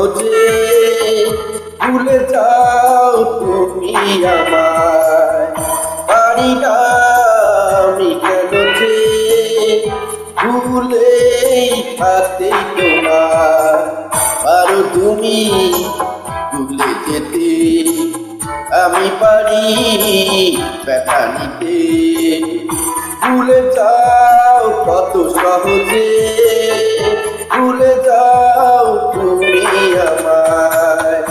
সহজে ভুলে যাও তুমি আমায়। পারি না আমি কেন যে ভুলেই থাকতে তোমার। পারো তুমি ভুলে যেতে, আমি পারি ব্যথা নিতে। ভুলে যাও কত সহজে, ভুলে যাও তুমি আমায়।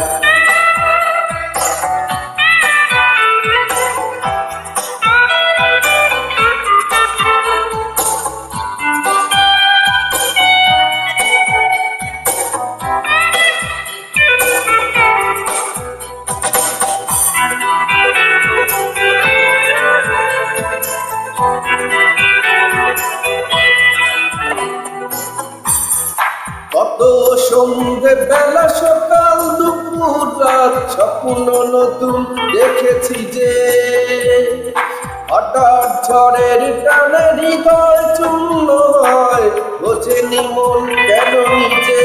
কত সন্ধে বেলা সকাল দুপুর রাত স্বপ্ন নতুন দেখেছি যে, হঠাৎ ঝড়ের টানে হৃদয় চূর্ণ হয়, বোঝেনি মন কেন নিজে।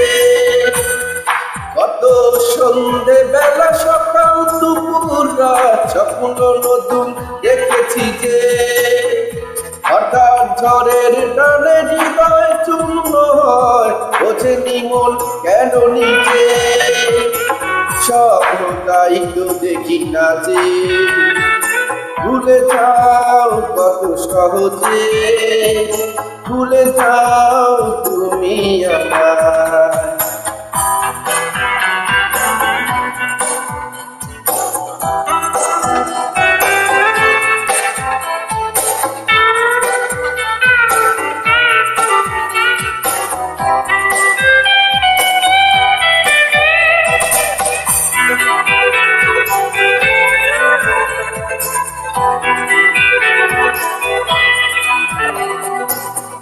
কত সন্ধে বেলা সকাল দুপুর রাত স্বপ্ন নতুন দেখেছি যে, হঠাৎ ঝড়ের টানে হৃদয় চূর্ণ হয়, বোঝেনি মন কেন নিজে। স্বপ্ন তাই তো দেখি না যে, ভুলে যাও কত সহজে, ভুলে যাও তুমি আমায়।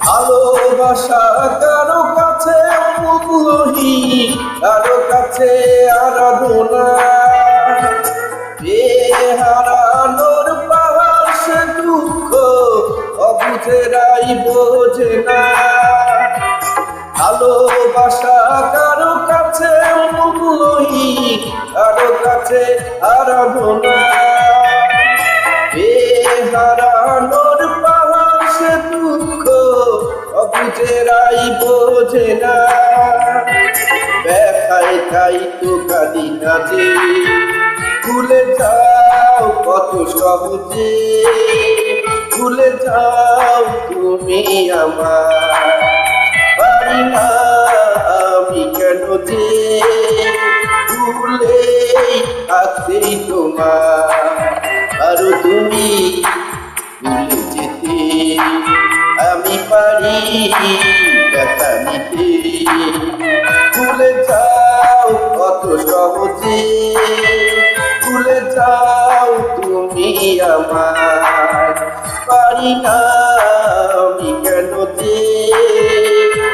ভালোবাসা কারো কাছে মূল্যহীন, কারো কাছে আরাধনা। হারানোর পাহাড় সে দুঃখ অবুঝেরাই বোঝে না। ভালোবাসা কারো কাছে মূল্যহীন, কারো কাছে আরাধনা। হারানোর পাহাড় সে দুঃখ অবুঝেরাই বোঝে না। ব্যথায় তাই তো কাঁদি না যে, ভুলে যাও কত সহজে, ভুলে যাও তুমি আমায়। পারি না আমি কেন যে ভুলেই থাকতে তোমার। আরো তুমি ভুলে যেতে, আমি পারি ব্যথা নিতে। ভুলে যাও কত সহজে, ভুলে যাও তুমি আমায়। পারি না আমি কেন যে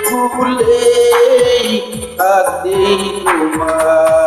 ভুলেই থাকতে তোমার।